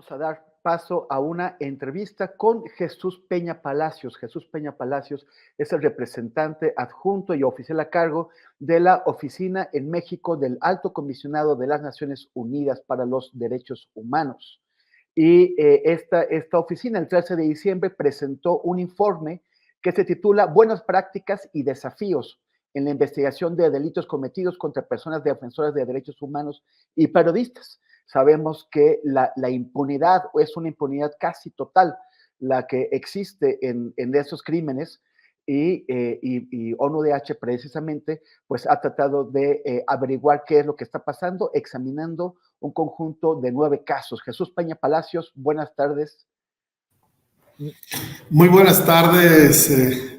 Vamos a dar paso a una entrevista con Jesús Peña Palacios. Jesús Peña Palacios es el representante adjunto y oficial a cargo de la oficina en México del Alto Comisionado de las Naciones Unidas para los Derechos Humanos. Y esta oficina, el 13 de diciembre, presentó un informe que se titula Buenas prácticas y desafíos en la investigación de delitos cometidos contra personas defensoras de derechos humanos y periodistas. Sabemos que la impunidad es una impunidad casi total la que existe en esos crímenes y ONU-DH precisamente pues ha tratado de averiguar qué es lo que está pasando, examinando un conjunto de 9 casos. Jesús Peña Palacios, buenas tardes. Muy buenas tardes,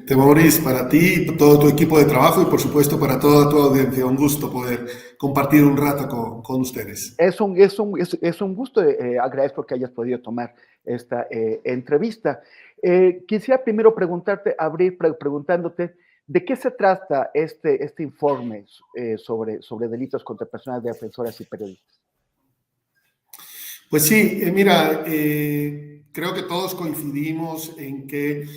Temoris, para ti y todo tu equipo de trabajo y por supuesto para toda tu audiencia. Un gusto poder compartir un rato con ustedes. Es un gusto, agradezco que hayas podido tomar esta entrevista. Quisiera primero preguntándote de qué se trata este informe sobre delitos contra personas defensoras y periodistas. Pues sí, mira, creo que todos coincidimos en que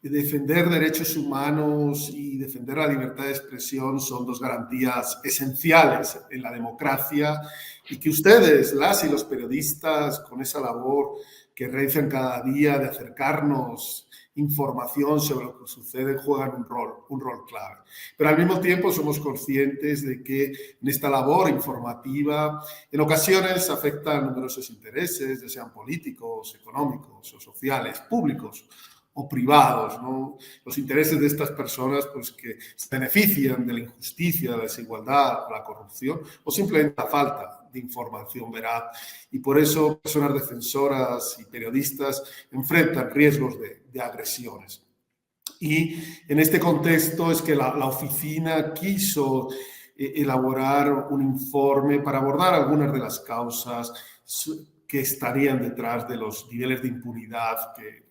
defender derechos humanos y defender la libertad de expresión son dos garantías esenciales en la democracia y que ustedes, las y los periodistas, con esa labor que realizan cada día de acercarnos información sobre lo que sucede, juegan un rol clave. Pero al mismo tiempo somos conscientes de que en esta labor informativa en ocasiones afectan numerosos intereses, ya sean políticos, económicos o sociales, públicos o privados, ¿no? Los intereses de estas personas pues, que se benefician de la injusticia, de la desigualdad, la corrupción o simplemente la falta de información veraz. Y por eso personas defensoras y periodistas enfrentan riesgos de agresiones. Y en este contexto es que la oficina quiso elaborar un informe para abordar algunas de las causas que estarían detrás de los niveles de impunidad que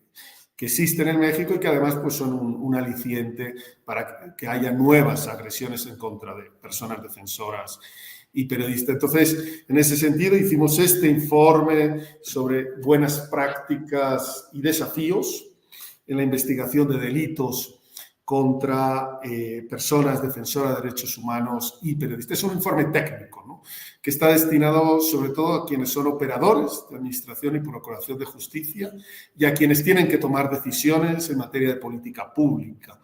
existen en México y que además pues, son un aliciente para que haya nuevas agresiones en contra de personas defensoras y periodistas. Entonces, en ese sentido, hicimos este informe sobre buenas prácticas y desafíos en la investigación de delitos contra personas defensoras de derechos humanos y periodistas. Es un informe técnico, ¿no? Que está destinado sobre todo a quienes son operadores de administración y procuración de justicia y a quienes tienen que tomar decisiones en materia de política pública.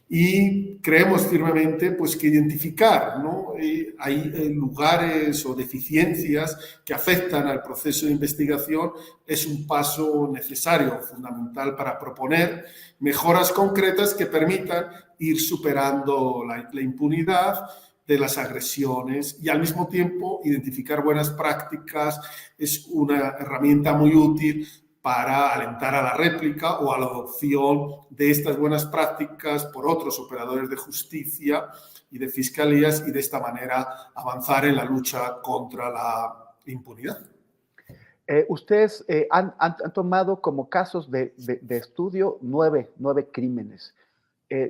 Y creemos firmemente pues, que identificar, ¿no? Hay lugares o deficiencias que afectan al proceso de investigación es un paso necesario, fundamental para proponer mejoras concretas que permitan ir superando la impunidad de las agresiones y al mismo tiempo identificar buenas prácticas es una herramienta muy útil para alentar a la réplica o a la adopción de estas buenas prácticas por otros operadores de justicia y de fiscalías y de esta manera avanzar en la lucha contra la impunidad. Ustedes han tomado como casos de estudio 9 crímenes.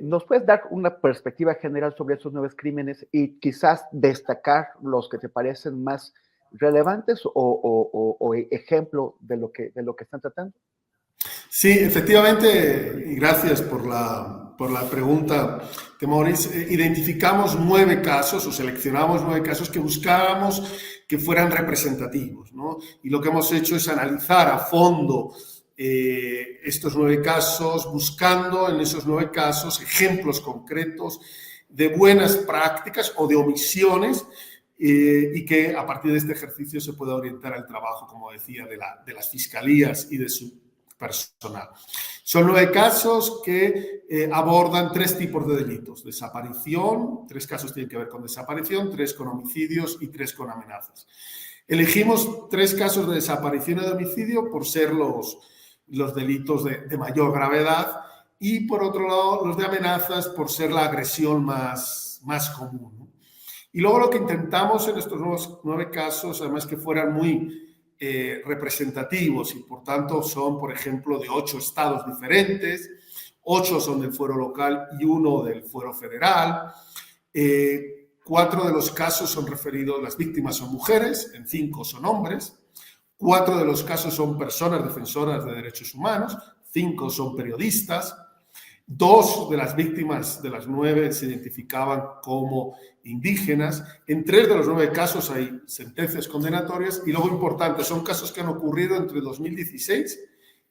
¿Nos puedes dar una perspectiva general sobre esos 9 crímenes y quizás destacar los que te parecen más relevantes o ejemplo de lo que están tratando? Sí, efectivamente, y gracias por la pregunta, Temoris. Identificamos 9 casos o seleccionamos 9 casos que buscábamos que fueran representativos, ¿no? Y lo que hemos hecho es analizar a fondo estos 9 casos, buscando en esos 9 casos ejemplos concretos de buenas prácticas o de omisiones y que a partir de este ejercicio se pueda orientar el trabajo, como decía, de las fiscalías y de su personal. Son 9 casos que abordan 3 tipos de delitos. Desaparición, 3 casos tienen que ver con desaparición, 3 con homicidios y 3 con amenazas. Elegimos 3 casos de desaparición y de homicidio por ser los delitos de mayor gravedad y, por otro lado, los de amenazas por ser la agresión más común, ¿no? Y luego lo que intentamos en estos 9 casos, además que fueran muy representativos y por tanto son, por ejemplo, de 8 estados diferentes, 8 son del fuero local y 1 del fuero federal. 4 de los casos son referidos, las víctimas son mujeres, en 5 son hombres. 4 de los casos son personas defensoras de derechos humanos, 5 son periodistas, 2 de las víctimas de las 9 se identificaban como indígenas. En 3 de los 9 casos hay sentencias condenatorias y luego importante, son casos que han ocurrido entre 2016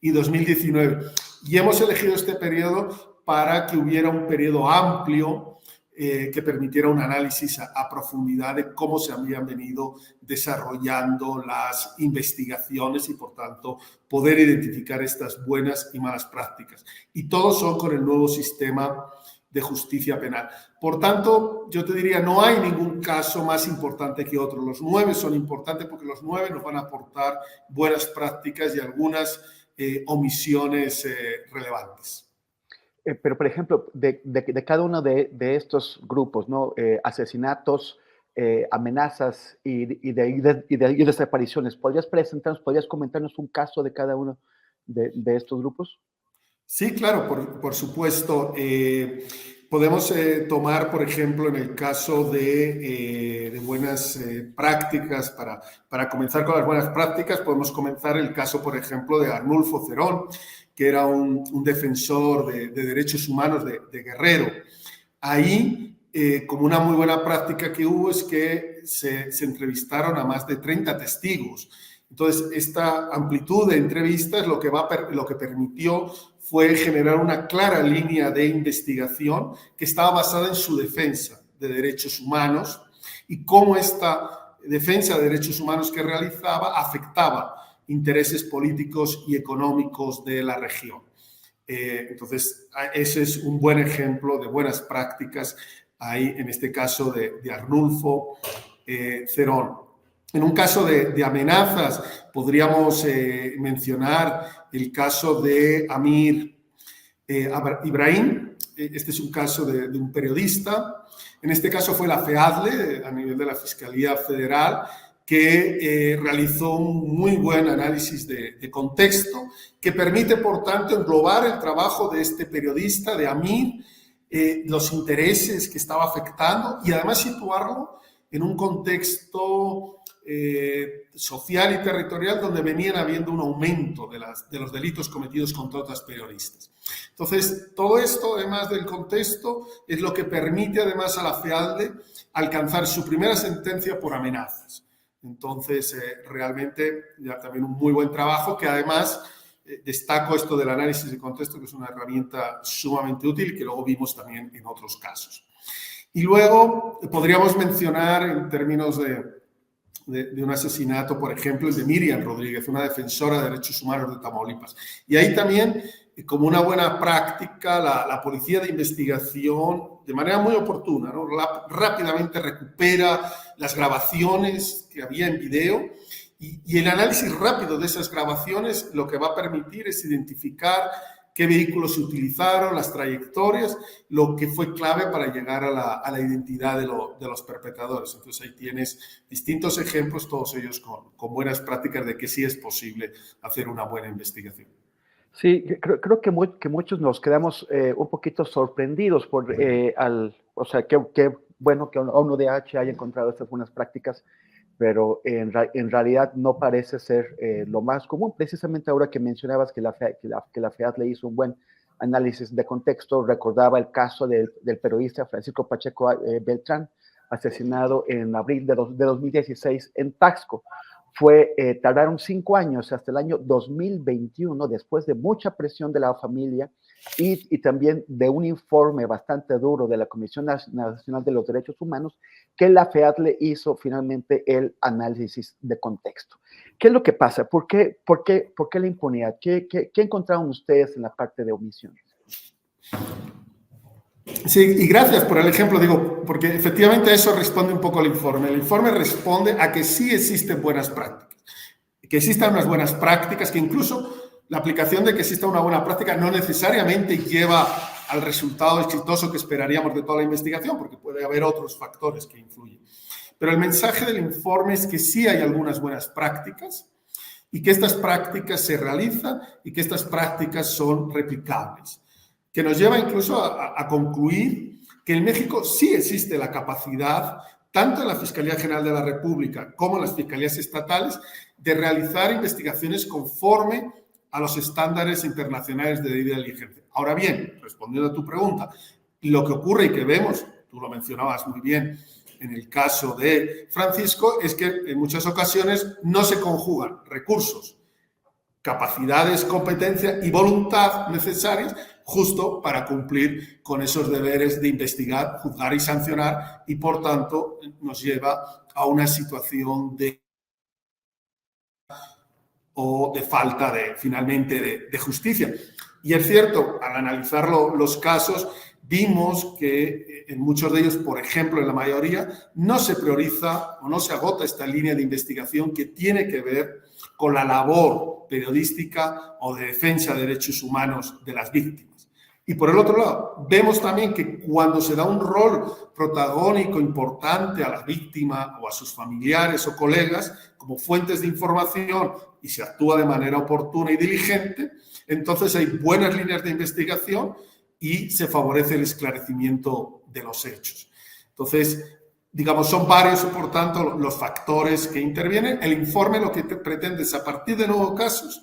y 2019. Y hemos elegido este periodo para que hubiera un periodo amplio que permitiera un análisis a profundidad de cómo se habían venido desarrollando las investigaciones y, por tanto, poder identificar estas buenas y malas prácticas. Y todos son con el nuevo sistema de justicia penal. Por tanto, yo te diría, no hay ningún caso más importante que otro. Los 9 son importantes porque los 9 nos van a aportar buenas prácticas y algunas omisiones relevantes. Pero, por ejemplo, de cada uno de estos grupos, ¿no? Asesinatos, amenazas y desapariciones, ¿podrías comentarnos un caso de cada uno de estos grupos? Sí, claro, por supuesto. Podemos tomar, por ejemplo, en el caso de buenas prácticas, para comenzar con las buenas prácticas, podemos comenzar el caso, por ejemplo, de Arnulfo Cerón, que era un defensor de derechos humanos de Guerrero. Ahí, como una muy buena práctica que hubo, es que se entrevistaron a más de 30 testigos. Entonces, esta amplitud de entrevistas lo que permitió fue generar una clara línea de investigación que estaba basada en su defensa de derechos humanos y cómo esta defensa de derechos humanos que realizaba afectaba intereses políticos y económicos de la región. Entonces, ese es un buen ejemplo de buenas prácticas ahí, en este caso de Arnulfo Cerón. En un caso de amenazas, podríamos mencionar el caso de Amir Ibrahim. Este es un caso de un periodista. En este caso fue la FEADLE, a nivel de la Fiscalía Federal, que realizó un muy buen análisis de contexto, que permite, por tanto, englobar el trabajo de este periodista, de Amir, los intereses que estaba afectando y además situarlo en un contexto social y territorial donde venían habiendo un aumento de los delitos cometidos contra otras periodistas. Entonces, todo esto, además del contexto, es lo que permite además a la FEADLE alcanzar su primera sentencia por amenazas. Entonces, realmente ya también un muy buen trabajo que además destaco esto del análisis de contexto, que es una herramienta sumamente útil que luego vimos también en otros casos. Y luego podríamos mencionar en términos de un asesinato, por ejemplo, el de Miriam Rodríguez, una defensora de derechos humanos de Tamaulipas. Y ahí también, como una buena práctica, la policía de investigación, de manera muy oportuna, ¿no? Rápidamente recupera las grabaciones que había en video y el análisis rápido de esas grabaciones lo que va a permitir es identificar qué vehículos se utilizaron, las trayectorias, lo que fue clave para llegar a la identidad de los perpetradores. Entonces ahí tienes distintos ejemplos, todos ellos con buenas prácticas de que sí es posible hacer una buena investigación. Sí, creo que muchos nos quedamos un poquito sorprendidos por, o sea, qué bueno que ONUDH haya encontrado estas buenas prácticas, pero en realidad no parece ser lo más común. Precisamente ahora que mencionabas que la FEAD le hizo un buen análisis de contexto, recordaba el caso del periodista Francisco Pacheco Beltrán, asesinado en abril de 2016 en Taxco. Tardaron 5 años, hasta el año 2021, después de mucha presión de la familia y también de un informe bastante duro de la Comisión Nacional de los Derechos Humanos, que la FEAD le hizo finalmente el análisis de contexto. ¿Qué es lo que pasa? ¿Por qué la impunidad? ¿Qué encontraron ustedes en la parte de omisiones? Sí, y gracias por el ejemplo, digo, porque efectivamente eso responde un poco al informe. El informe responde a que sí existen buenas prácticas, que existan unas buenas prácticas, que incluso la aplicación de que exista una buena práctica no necesariamente lleva al resultado exitoso que esperaríamos de toda la investigación, porque puede haber otros factores que influyen. Pero el mensaje del informe es que sí hay algunas buenas prácticas y que estas prácticas se realizan y que estas prácticas son replicables, que nos lleva incluso a concluir que en México sí existe la capacidad tanto en la Fiscalía General de la República como en las fiscalías estatales, de realizar investigaciones conforme a los estándares internacionales de debida diligencia. Ahora bien, respondiendo a tu pregunta, lo que ocurre y que vemos, tú lo mencionabas muy bien en el caso de Francisco, es que en muchas ocasiones no se conjugan recursos, capacidades, competencia y voluntad necesarias justo para cumplir con esos deberes de investigar, juzgar y sancionar, y por tanto nos lleva a una situación de falta finalmente de justicia. Y es cierto, al analizar los casos, vimos que en muchos de ellos, por ejemplo, en la mayoría, no se prioriza o no se agota esta línea de investigación que tiene que ver con la labor periodística o de defensa de derechos humanos de las víctimas. Y por el otro lado, vemos también que cuando se da un rol protagónico importante a la víctima o a sus familiares o colegas como fuentes de información y se actúa de manera oportuna y diligente, entonces hay buenas líneas de investigación y se favorece el esclarecimiento de los hechos. Entonces, digamos, son varios, por tanto, los factores que intervienen. El informe lo que pretende es, a partir de 9 casos,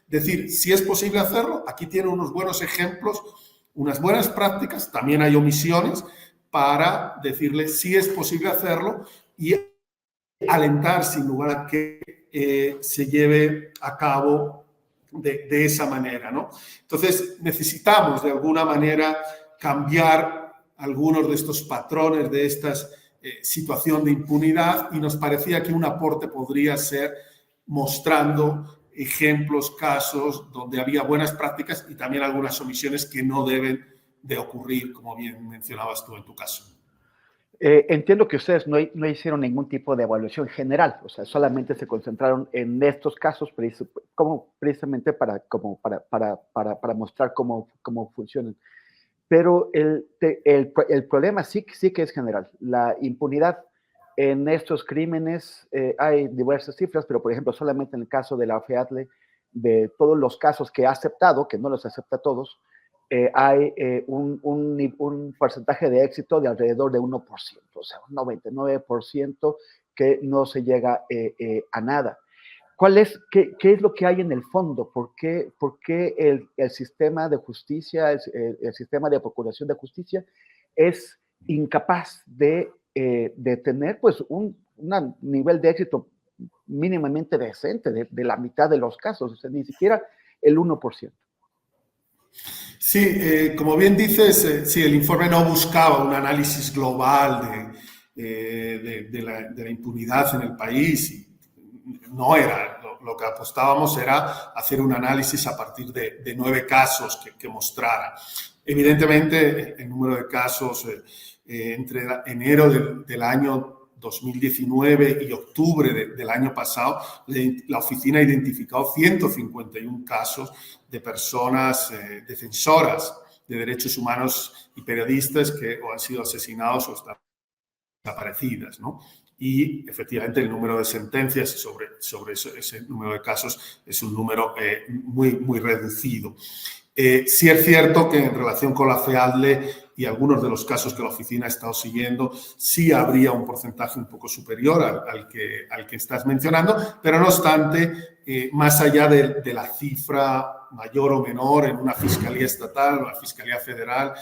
decir si es posible hacerlo. Aquí tiene unos buenos ejemplos, unas buenas prácticas, también hay omisiones, para decirle si es posible hacerlo y alentar, sin lugar a que se lleve a cabo de esa manera, ¿no? Entonces, necesitamos de alguna manera cambiar algunos de estos patrones, de esta situación de impunidad, y nos parecía que un aporte podría ser mostrando ejemplos, casos donde había buenas prácticas y también algunas omisiones que no deben de ocurrir, como bien mencionabas tú en tu caso. Entiendo que ustedes no hicieron ningún tipo de evaluación general, o sea, solamente se concentraron en estos casos precisamente para mostrar cómo funcionan. Pero el problema sí que es general. La impunidad en estos crímenes, hay diversas cifras, pero por ejemplo, solamente en el caso de la FEADLE, de todos los casos que ha aceptado, que no los acepta todos, hay un porcentaje de éxito de alrededor de 1%, o sea, un 99% que no se llega a nada. ¿Qué es lo que hay en el fondo? ¿Por qué el sistema de justicia, el sistema de procuración de justicia es incapaz de tener pues un nivel de éxito mínimamente decente de la mitad de los casos, o sea, ni siquiera el 1%? Sí, como bien dices, sí, el informe no buscaba un análisis global de la impunidad en el país. Y no era, lo que apostábamos era hacer un análisis a partir de 9 casos que mostrara. Evidentemente, el número de casos entre enero del año 2019 y octubre del año pasado, la oficina ha identificado 151 casos de personas defensoras de derechos humanos y periodistas que o han sido asesinados o están desaparecidas, ¿no? Y efectivamente el número de sentencias sobre ese número de casos es un número muy reducido. Sí es cierto que en relación con la FEADLE y algunos de los casos que la oficina ha estado siguiendo, sí habría un porcentaje un poco superior al que estás mencionando, pero no obstante, más allá de la cifra mayor o menor en una fiscalía estatal o una fiscalía federal,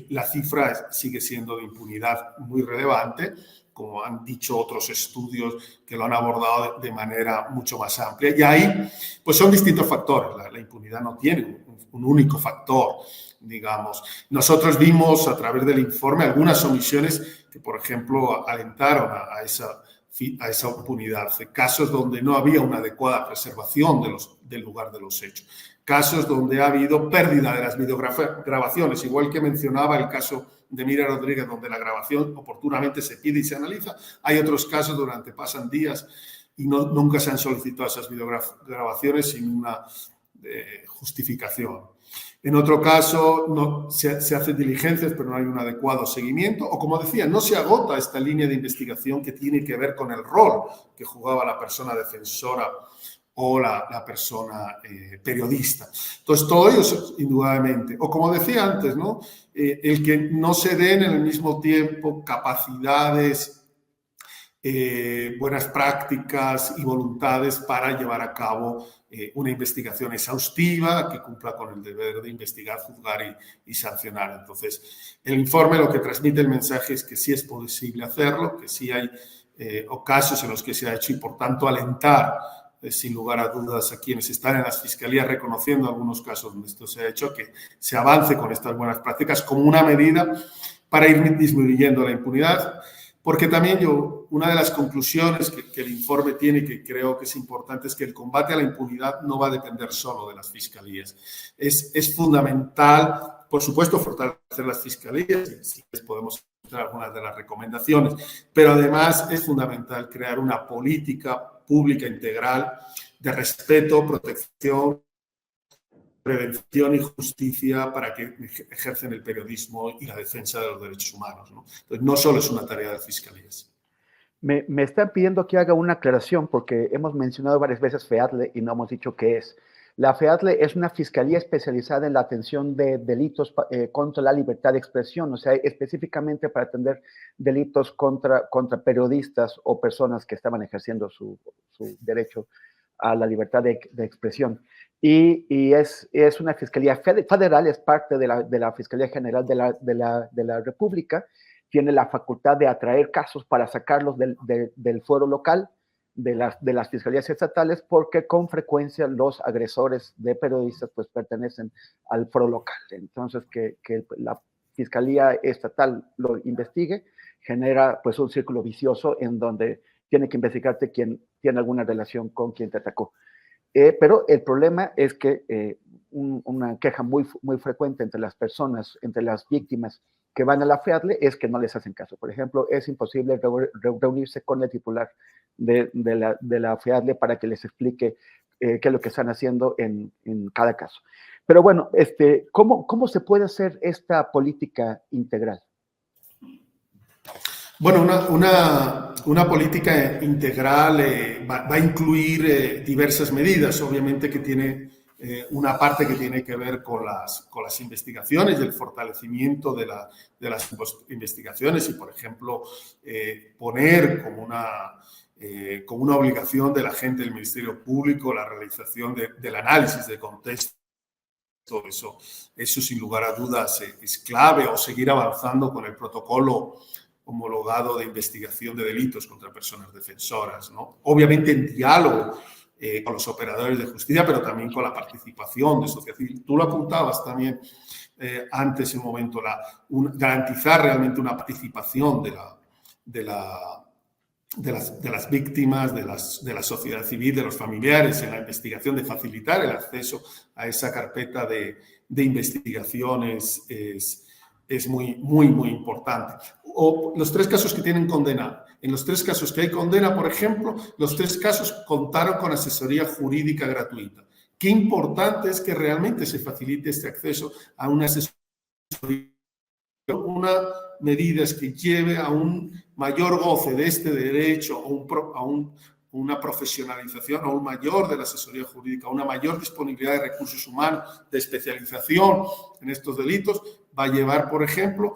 la cifra sigue siendo de impunidad muy relevante, como han dicho otros estudios que lo han abordado de manera mucho más amplia. Y ahí, pues son distintos factores. La impunidad no tiene un único factor, digamos. Nosotros vimos a través del informe algunas omisiones que, por ejemplo, alentaron a esa impunidad. Casos donde no había una adecuada preservación del lugar de los hechos. Casos donde ha habido pérdida de las videograbaciones, igual que mencionaba el caso de Mira Rodríguez, donde la grabación oportunamente se pide y se analiza. Hay otros casos donde pasan días y nunca se han solicitado esas videograbaciones sin una justificación. En otro caso, se hacen diligencias, pero no hay un adecuado seguimiento. O, como decía, no se agota esta línea de investigación que tiene que ver con el rol que jugaba la persona defensora o la persona periodista. Entonces, todo ello, indudablemente. O como decía antes, ¿no? El que no se den en el mismo tiempo capacidades, buenas prácticas y voluntades para llevar a cabo una investigación exhaustiva que cumpla con el deber de investigar, juzgar y sancionar. Entonces, el informe lo que transmite el mensaje es que sí es posible hacerlo, que sí hay casos en los que se ha hecho y, por tanto, alentar sin lugar a dudas a quienes están en las fiscalías, reconociendo algunos casos donde esto se ha hecho, que se avance con estas buenas prácticas como una medida para ir disminuyendo la impunidad. Porque también una de las conclusiones que el informe tiene, que creo que es importante, es que el combate a la impunidad no va a depender solo de las fiscalías. Es fundamental, por supuesto, fortalecer las fiscalías, y si les podemos hacer algunas de las recomendaciones, pero además es fundamental crear una política pública integral de respeto, protección, prevención y justicia para que ejercen el periodismo y la defensa de los derechos humanos, ¿no? Entonces, no solo es una tarea de fiscalías. Me están pidiendo que haga una aclaración porque hemos mencionado varias veces FEADLE y no hemos dicho qué es. La FEADLE es una fiscalía especializada en la atención de delitos contra la libertad de expresión, o sea, específicamente para atender delitos contra periodistas o personas que estaban ejerciendo su derecho a la libertad de expresión. Y es una fiscalía federal, es parte de la Fiscalía General de la República, tiene la facultad de atraer casos para sacarlos del fuero local, de las fiscalías estatales, porque con frecuencia los agresores de periodistas pues pertenecen al fuero local. Entonces, que la Fiscalía Estatal lo investigue genera pues un círculo vicioso en donde tiene que investigarte quién tiene alguna relación con quien te atacó. Pero el problema es que una queja muy frecuente entre las personas, entre las víctimas que van a la FEADLE, es que no les hacen caso. Por ejemplo, es imposible reunirse con el titular de la FEADLE para que les explique qué es lo que están haciendo en cada caso. Pero bueno, ¿cómo se puede hacer esta política integral? Bueno, una política integral va a incluir diversas medidas, obviamente que tiene una parte que tiene que ver con las investigaciones y el fortalecimiento de las investigaciones y, por ejemplo, poner como una obligación de la gente del Ministerio Público la realización del análisis de contexto. Eso sin lugar a dudas es clave, o seguir avanzando con el protocolo homologado de investigación de delitos contra personas defensoras, ¿no? Obviamente en diálogo con los operadores de justicia, pero también con la participación de sociedad civil. Tú lo apuntabas también antes, en un momento, garantizar realmente una participación de las víctimas, de la sociedad civil, de los familiares en la investigación, de facilitar el acceso a esa carpeta de investigaciones es muy, muy, muy importante. O los 3 casos que tienen condena. En los 3 casos que hay condena, por ejemplo, los 3 casos contaron con asesoría jurídica gratuita. Qué importante es que realmente se facilite este acceso a una asesoría. Una medida es que lleve a un mayor goce de este derecho, a una profesionalización, a un mayor de la asesoría jurídica, a una mayor disponibilidad de recursos humanos, de especialización en estos delitos, va a llevar, por ejemplo,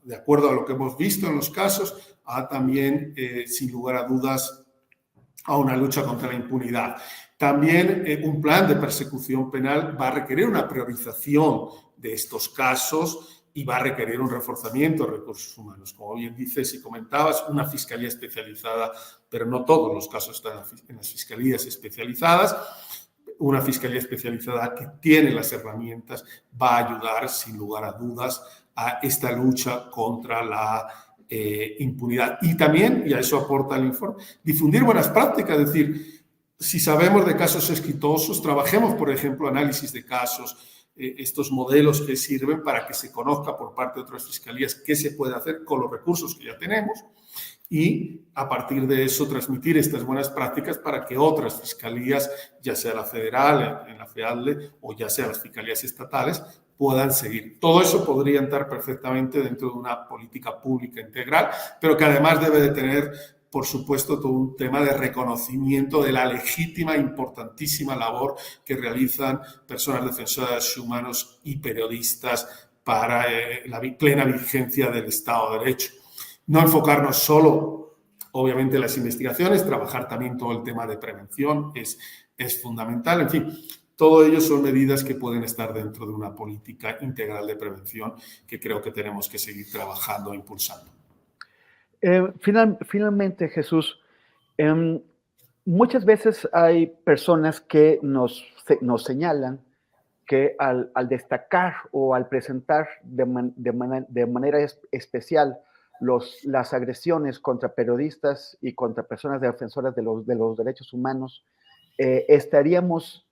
de acuerdo a lo que hemos visto en los casos, a también, sin lugar a dudas, a una lucha contra la impunidad. También un plan de persecución penal va a requerir una priorización de estos casos y va a requerir un reforzamiento de recursos humanos. Como bien dices y comentabas, una fiscalía especializada, pero no todos los casos están en las fiscalías especializadas. Una fiscalía especializada que tiene las herramientas va a ayudar, sin lugar a dudas, a esta lucha contra la impunidad. Y también, y a eso aporta el informe, difundir buenas prácticas, es decir, si sabemos de casos exitosos, trabajemos, por ejemplo, análisis de casos, estos modelos que sirven para que se conozca por parte de otras fiscalías qué se puede hacer con los recursos que ya tenemos y a partir de eso transmitir estas buenas prácticas para que otras fiscalías, ya sea la federal, en la FEADLE o ya sea las fiscalías estatales, puedan seguir. Todo eso podría entrar perfectamente dentro de una política pública integral, pero que además debe de tener por supuesto, todo un tema de reconocimiento de la legítima e importantísima labor que realizan personas defensoras de derechos humanos y periodistas para la plena vigencia del Estado de Derecho. No enfocarnos solo, obviamente, en las investigaciones, trabajar también todo el tema de prevención es fundamental. En fin, todo ello son medidas que pueden estar dentro de una política integral de prevención que creo que tenemos que seguir trabajando e impulsando. Finalmente, Jesús, muchas veces hay personas que nos señalan que al destacar o al presentar de manera especial las agresiones contra periodistas y contra personas defensoras de los derechos humanos, estaríamos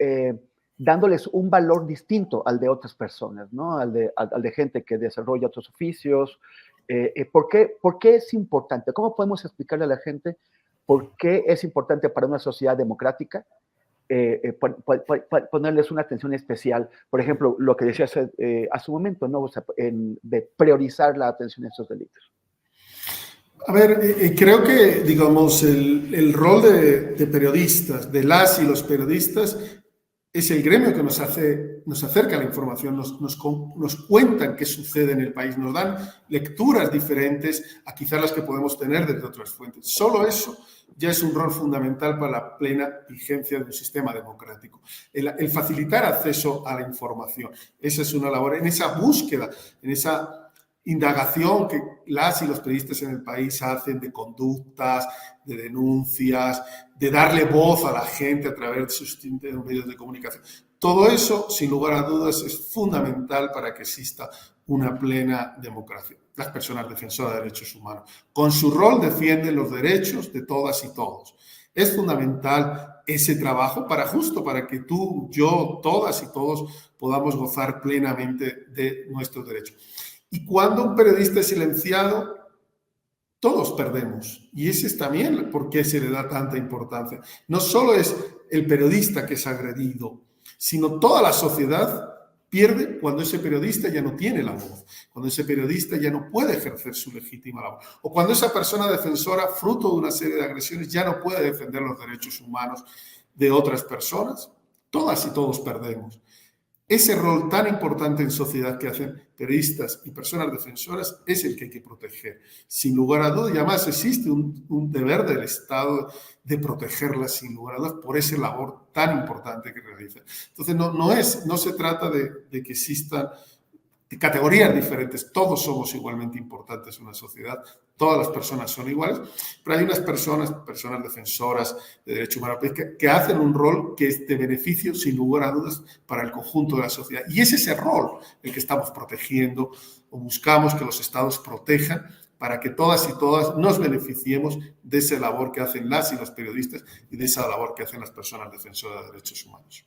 dándoles un valor distinto al de otras personas, ¿no? Al de gente que desarrolla otros oficios. ¿Por qué es importante? ¿Cómo podemos explicarle a la gente por qué es importante para una sociedad democrática ponerles una atención especial? Por ejemplo, lo que decía hace un momento, ¿no? O sea, de priorizar la atención a estos delitos. A ver, creo que, digamos, el rol de periodistas, de las y los periodistas, es el gremio que nos acerca a la información, nos cuentan qué sucede en el país, nos dan lecturas diferentes a quizás las que podemos tener desde otras fuentes. Solo eso ya es un rol fundamental para la plena vigencia de un sistema democrático. El facilitar acceso a la información, esa es una labor, en esa búsqueda, en esa indagación que las y los periodistas en el país hacen de conductas, de denuncias, de darle voz a la gente a través de sus medios de comunicación. Todo eso, sin lugar a dudas, es fundamental para que exista una plena democracia. Las personas defensoras de derechos humanos, con su rol, defienden los derechos de todas y todos. Es fundamental ese trabajo para que tú, yo, todas y todos podamos gozar plenamente de nuestros derechos. Y cuando un periodista es silenciado, todos perdemos. Y ese es también por qué se le da tanta importancia. No solo es el periodista que es agredido, sino toda la sociedad pierde cuando ese periodista ya no tiene la voz, cuando ese periodista ya no puede ejercer su legítima labor, o cuando esa persona defensora, fruto de una serie de agresiones, ya no puede defender los derechos humanos de otras personas. Todas y todos perdemos. Ese rol tan importante en sociedad que hacen periodistas y personas defensoras es el que hay que proteger. Sin lugar a dudas, y además existe un deber del Estado de protegerlas, sin lugar a dudas, por esa labor tan importante que realizan. Entonces, no se trata de que existan categorías diferentes, todos somos igualmente importantes en una sociedad, todas las personas son iguales, pero hay unas personas defensoras de derechos humanos que hacen un rol que es de beneficio, sin lugar a dudas, para el conjunto de la sociedad. Y es ese rol el que estamos protegiendo o buscamos que los estados protejan para que todas y todas nos beneficiemos de esa labor que hacen las y los periodistas y de esa labor que hacen las personas defensoras de derechos humanos.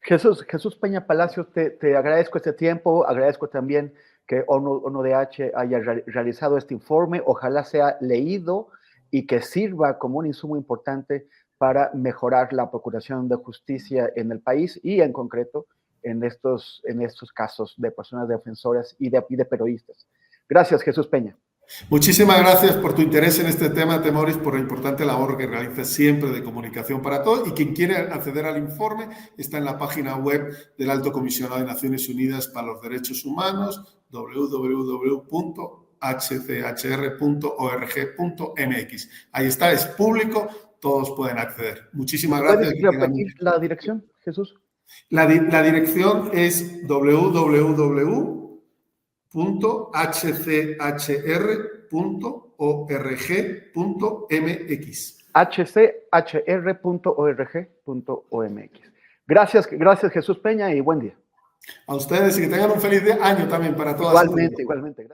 Jesús Peña Palacios, te agradezco este tiempo, agradezco también que ONUDH haya realizado este informe, ojalá sea leído y que sirva como un insumo importante para mejorar la procuración de justicia en el país y en concreto en estos casos de personas defensoras y de periodistas. Gracias, Jesús Peña. Muchísimas gracias por tu interés en este tema, Temoris, por la importante labor que realizas siempre de comunicación para todos. Y quien quiera acceder al informe está en la página web del Alto Comisionado de Naciones Unidas para los Derechos Humanos, www.hchr.org.mx. Ahí está, es público, todos pueden acceder. Muchísimas gracias. ¿Puedes repetir la dirección, Jesús? La dirección es www.hchr.org.mx. hchr.org.mx. Gracias, Jesús Peña, y buen día. A ustedes y que tengan un feliz año también para todas. Igualmente.